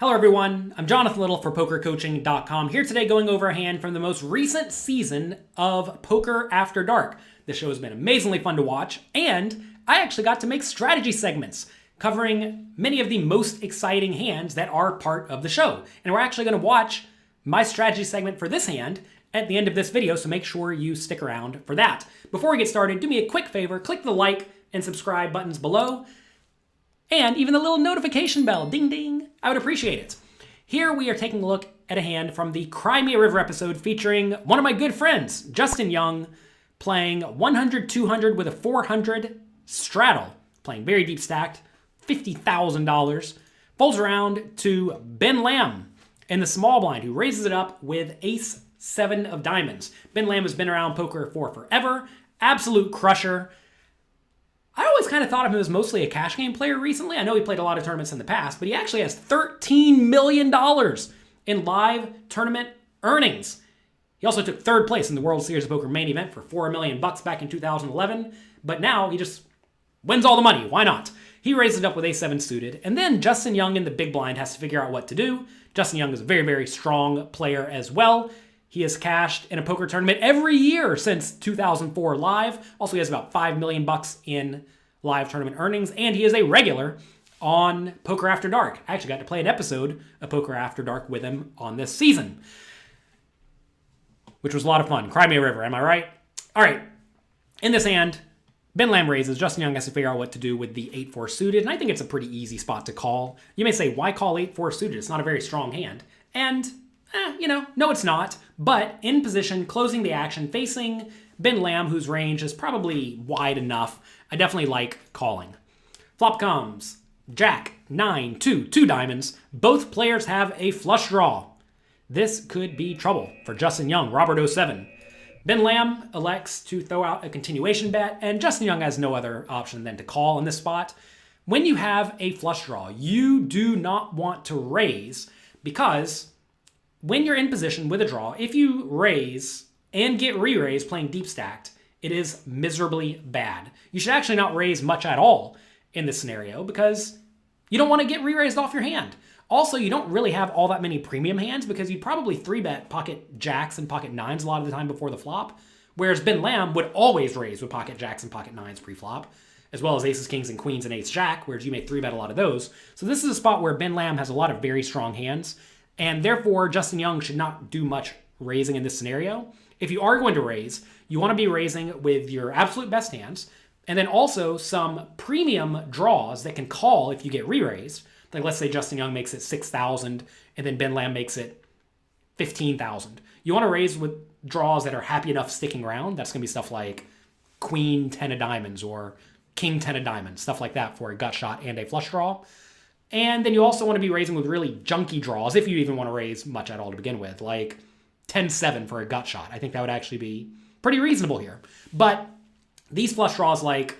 Hello everyone, I'm Jonathan Little for PokerCoaching.com, here today going over a hand from the most recent season of Poker After Dark. This show has been amazingly fun to watch, and I actually got to make strategy segments covering many of the most exciting hands that are part of the show. And we're actually going to watch my strategy segment for this hand at the end of this video, so make sure you stick around for that. Before we get started, do me a quick favor, click the like and subscribe buttons below, and even the little notification bell, ding ding, I would appreciate it. Here we are taking a look at a hand from the Cry Me a River episode featuring one of my good friends, Justin Young, playing 100-200 with a 400 straddle, playing very deep stacked, $50,000. Folds around to Ben Lamb in the small blind, who raises it up with ace-7 of diamonds. Ben Lamb has been around poker for forever, absolute crusher. I always kind of thought of him as mostly a cash game player recently. I know he played a lot of tournaments in the past, but he actually has $13 million in live tournament earnings. He also took third place in the World Series of Poker main event for $4 million back in 2011, but now he just wins all the money. Why not? He raises it up with a7 suited, and then Justin Young in the big blind has to figure out what to do. Justin Young is a very, very strong player as well. He has cashed in a poker tournament every year since 2004 live. Also, he has about $5 million in live tournament earnings, and he is a regular on Poker After Dark. I actually got to play an episode of Poker After Dark with him on this season, which was a lot of fun. Cry Me a River, am I right? All right, in this hand, Ben Lamb raises. Justin Young has to figure out what to do with the 8-4 suited, and I think it's a pretty easy spot to call. You may say, why call 8-4 suited? It's not a very strong hand. And no, it's not. But in position, closing the action, facing Ben Lamb, whose range is probably wide enough, I definitely like calling. Flop comes Jack, 9, 2 diamonds. Both players have a flush draw. This could be trouble for Justin Young, Robert 07. Ben Lamb elects to throw out a continuation bet, and Justin Young has no other option than to call in this spot. When you have a flush draw, you do not want to raise, because when you're in position with a draw, if you raise and get re-raised playing deep stacked, it is miserably bad. You should actually not raise much at all in this scenario because you don't want to get re-raised off your hand. Also, you don't really have all that many premium hands because you'd probably 3-bet pocket jacks and pocket nines a lot of the time before the flop, whereas Ben Lamb would always raise with pocket jacks and pocket nines pre-flop, as well as aces, kings, and queens, and ace-jack, whereas you may 3-bet a lot of those. So this is a spot where Ben Lamb has a lot of very strong hands, and therefore Justin Young should not do much raising in this scenario. If you are going to raise, you want to be raising with your absolute best hands, and then also some premium draws that can call if you get re-raised. Like let's say Justin Young makes it 6,000, and then Ben Lamb makes it 15,000. You want to raise with draws that are happy enough sticking around. That's going to be stuff like Queen 10 of diamonds or King 10 of diamonds, stuff like that for a gut shot and a flush draw. And then you also want to be raising with really junky draws, if you even want to raise much at all to begin with, like 10-7 for a gut shot. I think that would actually be pretty reasonable here. But these flush draws, like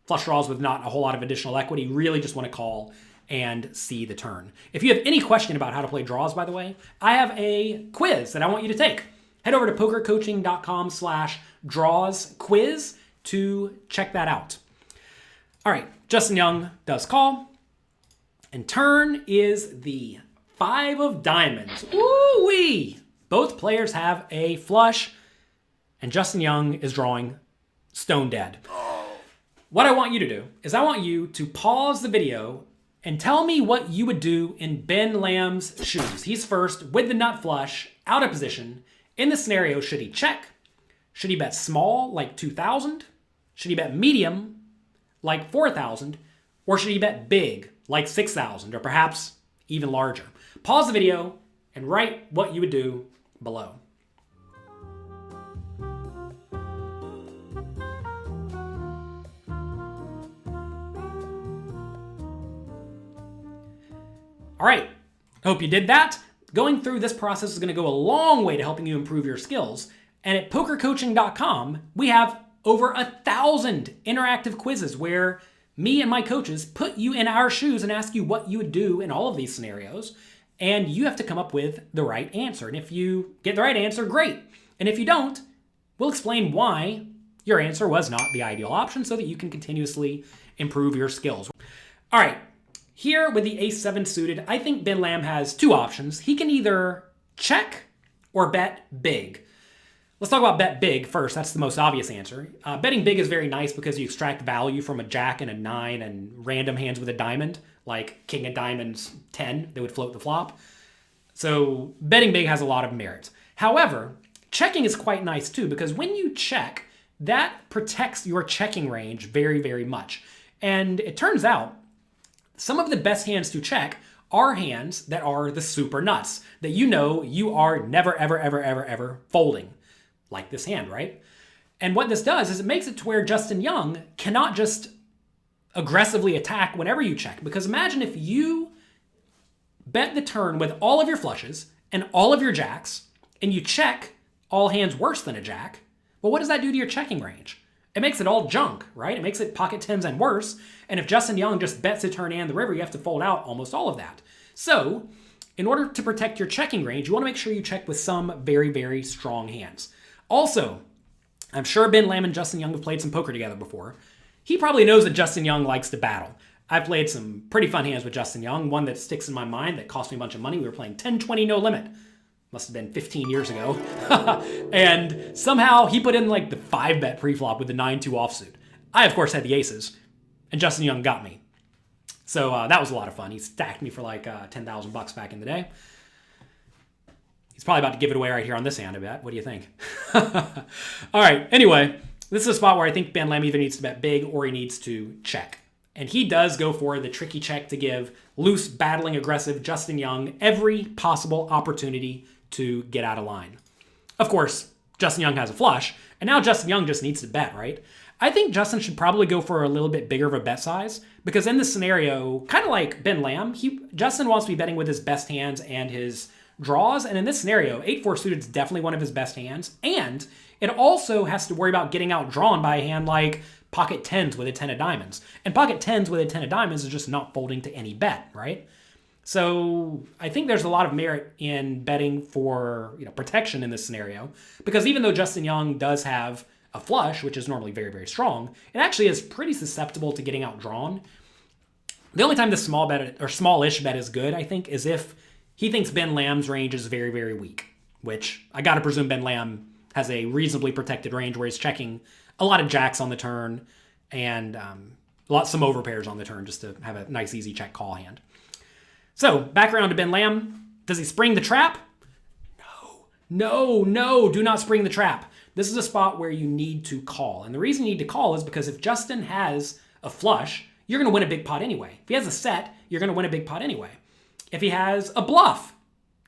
flush draws with not a whole lot of additional equity, really just want to call and see the turn. If you have any question about how to play draws, by the way, I have a quiz that I want you to take. Head over to pokercoaching.com/draws quiz to check that out. All right, Justin Young does call. And turn is the 5 of diamonds. Ooh-wee! Both players have a flush, and Justin Young is drawing stone dead. What I want you to do is I want you to pause the video and tell me what you would do in Ben Lamb's shoes. He's first with the nut flush, out of position. In the scenario, should he check? Should he bet small, like 2,000? Should he bet medium, like 4,000? Or should he bet big, like 6,000, or perhaps even larger? Pause the video and write what you would do below. All right, hope you did that. Going through this process is going to go a long way to helping you improve your skills. And at pokercoaching.com, we have over 1,000 interactive quizzes where me and my coaches put you in our shoes and ask you what you would do in all of these scenarios, and you have to come up with the right answer. And if you get the right answer, great. And if you don't, we'll explain why your answer was not the ideal option so that you can continuously improve your skills. All right, Here with the ace-7 suited, I think Ben Lamb has two options. He can either check or bet big. Let's talk about bet big first. That's the most obvious answer. Betting big is very nice because you extract value from a jack and a 9 and random hands with a diamond, like king of diamonds 10 that would float the flop. So betting big has a lot of merit. However, checking is quite nice too, because when you check, that protects your checking range very, very much. And it turns out some of the best hands to check are hands that are the super nuts, that you know you are never, ever, ever, ever, ever folding. Like this hand, right? And what this does is it makes it to where Justin Young cannot just aggressively attack whenever you check. Because imagine if you bet the turn with all of your flushes and all of your jacks, and you check all hands worse than a jack. Well, what does that do to your checking range? It makes it all junk, right? It makes it pocket tens and worse. And if Justin Young just bets the turn and the river, you have to fold out almost all of that. So in order to protect your checking range, you want to make sure you check with some very, very strong hands. Also, I'm sure Ben Lamb and Justin Young have played some poker together before. He probably knows that Justin Young likes to battle. I've played some pretty fun hands with Justin Young. One that sticks in my mind that cost me a bunch of money. We were playing 10-20 no limit. Must have been 15 years ago. And somehow he put in like the 5-bet preflop with the 9-2 offsuit. I, of course, had the aces, and Justin Young got me. So that was a lot of fun. He stacked me for like $10,000 back in the day. He's probably about to give it away right here on this hand, I bet. What do you think? All right, anyway, this is a spot where I think Ben Lamb either needs to bet big or he needs to check. And he does go for the tricky check to give loose, battling, aggressive Justin Young every possible opportunity to get out of line. Of course, Justin Young has a flush, and now Justin Young just needs to bet, right? I think Justin should probably go for a little bit bigger of a bet size, because in this scenario, kind of like Ben Lamb, Justin wants to be betting with his best hands and his draws, and in this scenario, 8-4 suited is definitely one of his best hands, and it also has to worry about getting outdrawn by a hand like pocket tens with a 10 of diamonds. And pocket tens with a 10 of diamonds is just not folding to any bet, right? So I think there's a lot of merit in betting for protection in this scenario, because even though Justin Young does have a flush, which is normally very, very strong, it actually is pretty susceptible to getting outdrawn. The only time the small bet or smallish bet is good, I think, is if he thinks Ben Lamb's range is very, very weak, which I got to presume Ben Lamb has a reasonably protected range where he's checking a lot of jacks on the turn and some overpairs on the turn just to have a nice, easy check call hand. So back around to Ben Lamb. Does he spring the trap? No, do not spring the trap. This is a spot where you need to call. And the reason you need to call is because if Justin has a flush, you're going to win a big pot anyway. If he has a set, you're going to win a big pot anyway. If he has a bluff,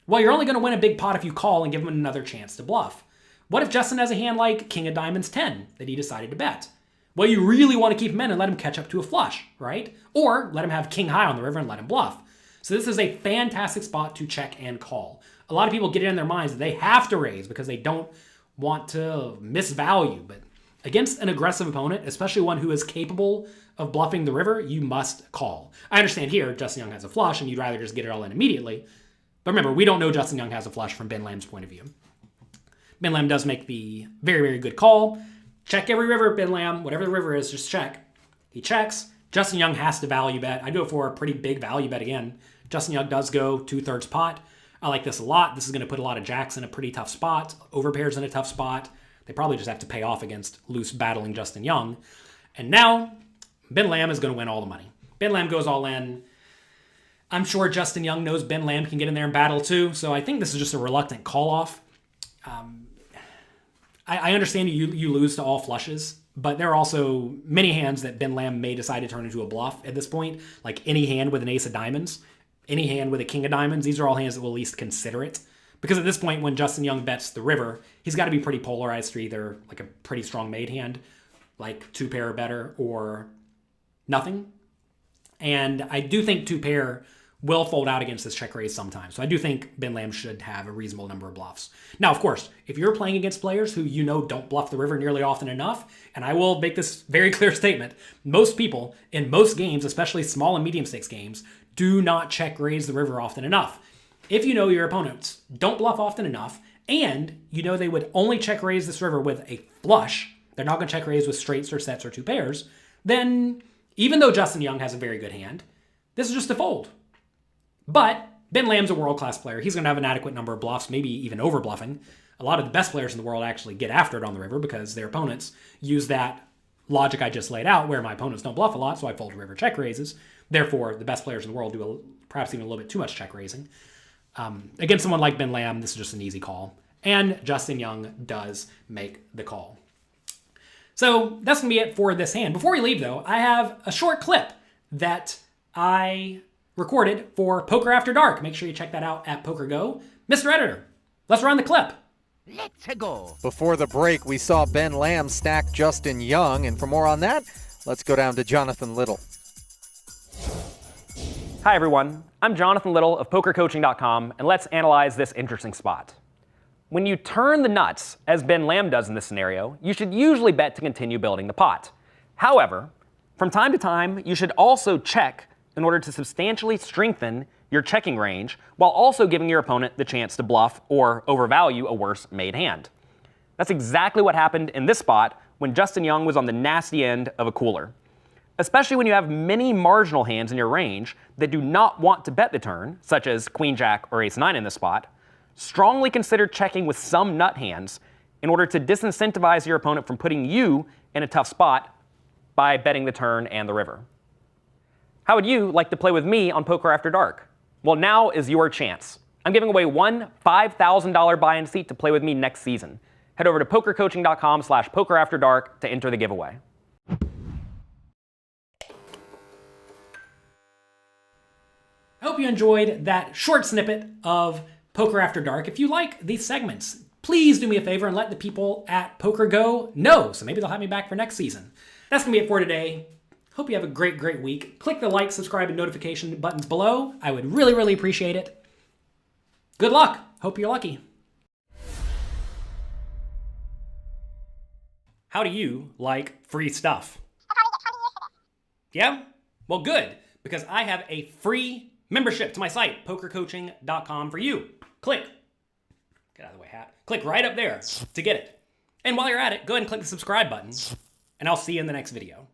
well, you're only going to win a big pot if you call and give him another chance to bluff. What if Justin has a hand like King of Diamonds 10 that he decided to bet? Well, you really want to keep him in and let him catch up to a flush, right? Or let him have King High on the river and let him bluff. So this is a fantastic spot to check and call. A lot of people get it in their minds that they have to raise because they don't want to miss value. But against an aggressive opponent, especially one who is capable of bluffing the river, you must call. I understand here Justin Young has a flush and you'd rather just get it all in immediately. But remember, we don't know Justin Young has a flush from Ben Lamb's point of view. Ben Lamb does make the very, very good call. Check every river, Ben Lamb. Whatever the river is, just check. He checks. Justin Young has to value bet. I go for a pretty big value bet again. Justin Young does go 2/3 pot. I like this a lot. This is going to put a lot of jacks in a pretty tough spot. Overpairs in a tough spot. They probably just have to pay off against loose battling Justin Young. And now, Ben Lamb is going to win all the money. Ben Lamb goes all in. I'm sure Justin Young knows Ben Lamb can get in there and battle too. So I think this is just a reluctant call off. I understand you lose to all flushes, but there are also many hands that Ben Lamb may decide to turn into a bluff at this point, like any hand with an ace of diamonds, any hand with a king of diamonds. These are all hands that will at least consider it. Because at this point, when Justin Young bets the river, he's got to be pretty polarized to either like a pretty strong made hand, like 2-pair or better, or nothing. And I do think 2-pair will fold out against this check raise sometimes. So I do think Ben Lamb should have a reasonable number of bluffs. Now, of course, if you're playing against players who don't bluff the river nearly often enough, and I will make this very clear statement, most people in most games, especially small and medium stakes games, do not check raise the river often enough. If you know your opponents don't bluff often enough, and you know they would only check raise this river with a flush, they're not going to check raise with straights or sets or 2 pairs, then even though Justin Young has a very good hand, this is just a fold. But Ben Lamb's a world-class player. He's going to have an adequate number of bluffs, maybe even over-bluffing. A lot of the best players in the world actually get after it on the river because their opponents use that logic I just laid out, where my opponents don't bluff a lot, so I fold river check raises. Therefore, the best players in the world do perhaps even a little bit too much check raising. Against someone like Ben Lamb, this is just an easy call. And Justin Young does make the call. So that's going to be it for this hand. Before we leave, though, I have a short clip that I recorded for Poker After Dark. Make sure you check that out at PokerGo. Mr. Editor, let's run the clip. Let's go. Before the break, we saw Ben Lamb stack Justin Young, and for more on that, let's go down to Jonathan Little. Hi everyone, I'm Jonathan Little of PokerCoaching.com, and let's analyze this interesting spot. When you turn the nuts, as Ben Lamb does in this scenario, you should usually bet to continue building the pot. However, from time to time, you should also check in order to substantially strengthen your checking range, while also giving your opponent the chance to bluff or overvalue a worse made hand. That's exactly what happened in this spot when Justin Young was on the nasty end of a cooler. Especially when you have many marginal hands in your range that do not want to bet the turn, such as Queen Jack or Ace 9 in this spot, strongly consider checking with some nut hands in order to disincentivize your opponent from putting you in a tough spot by betting the turn and the river. How would you like to play with me on Poker After Dark? Well, now is your chance. I'm giving away one $5,000 buy-in seat to play with me next season. Head over to pokercoaching.com/pokerafterdark to enter the giveaway. I hope you enjoyed that short snippet of Poker After Dark. If you like these segments, please do me a favor and let the people at PokerGo know, so maybe they'll have me back for next season. That's going to be it for today. Hope you have a great, great week. Click the like, subscribe, and notification buttons below. I would really, really appreciate it. Good luck. Hope you're lucky. How do you like free stuff? Yeah? Well, good, because I have a free membership to my site, pokercoaching.com, for you. Click. Get out of the way, hat. Click right up there to get it. And while you're at it, go ahead and click the subscribe button, and I'll see you in the next video.